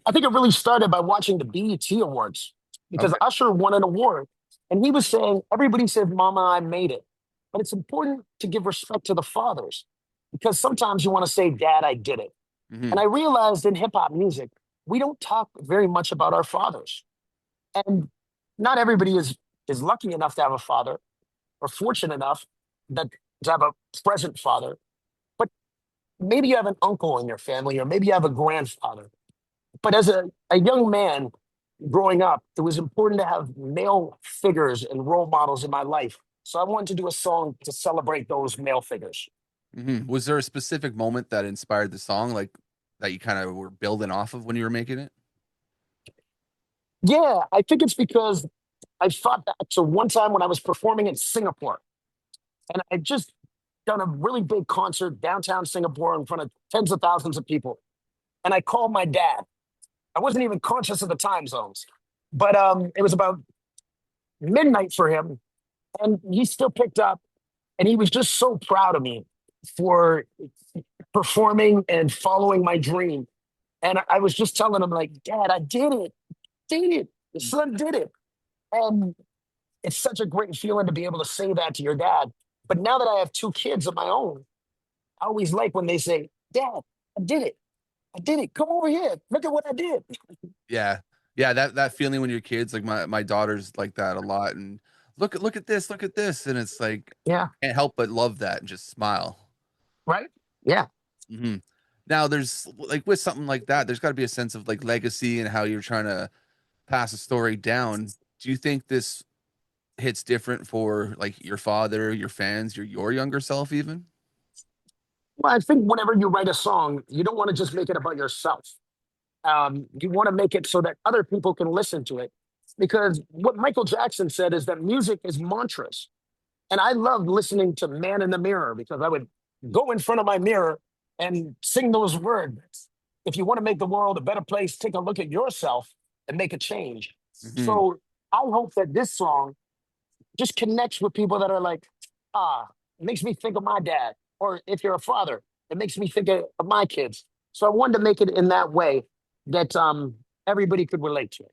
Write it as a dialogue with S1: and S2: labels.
S1: I think it really started by watching the BET Awards because
S2: Okay.
S1: Usher won an award and he was saying, everybody said, Mama, I made it. But it's important to give respect to the fathers because sometimes you want to say, Dad, I did it. And I
S2: Hmm.
S1: realized in hip hop music, we don't talk very much about our fathers. And not everybody is lucky enough to have a father or fortunate enough that to have a present father. But maybe you have an uncle in your family, or maybe you have a grandfather. But as a young man growing up, it was important to have male figures and role models in my life. So I wanted to do a song to celebrate those male figures.
S2: Was there a specific moment that inspired the song, like that you kind of were building off of when you were making it?
S1: Yeah, I think it's because I thought back to one time when I was performing in Singapore, and I just done a really big concert downtown Singapore in front of tens of thousands of people. And I called my dad. I wasn't even conscious of the time zones, but it was about midnight for him, and he still picked up, and he was just so proud of me for performing and following my dream. And I was just telling him, like, Dad, I did it. The son did it. And it's such a great feeling to be able to say that to your dad. But now that I have two kids of my own, I always like when they say, Dad, I did it. I did it. Come over here. Look at what I did.
S2: Yeah. Yeah, that feeling when you're kids, like my daughter's like that a lot. And look at this. And it's like
S1: Yeah.
S2: can't help but love that and just smile.
S1: Right. Yeah.
S2: Hmm. Now there's like with something like that, there's got to be a sense of like legacy and how you're trying to pass a story down. Do you think this hits different for like your father, your fans, your younger self even?
S1: Well, I think whenever you write a song, you don't want to just make it about yourself. You want to make it so that other people can listen to it. Because what Michael Jackson said is that music is mantras. And I loved listening to Man in the Mirror because I would go in front of my mirror and sing those words. If you want to make the world a better place, take a look at yourself and make a change.
S2: Hmm.
S1: So I hope that this song just connects with people that are like, it makes me think of my dad. Or if you're a father, it makes me think of my kids. So I wanted to make it in that way that everybody could relate to it.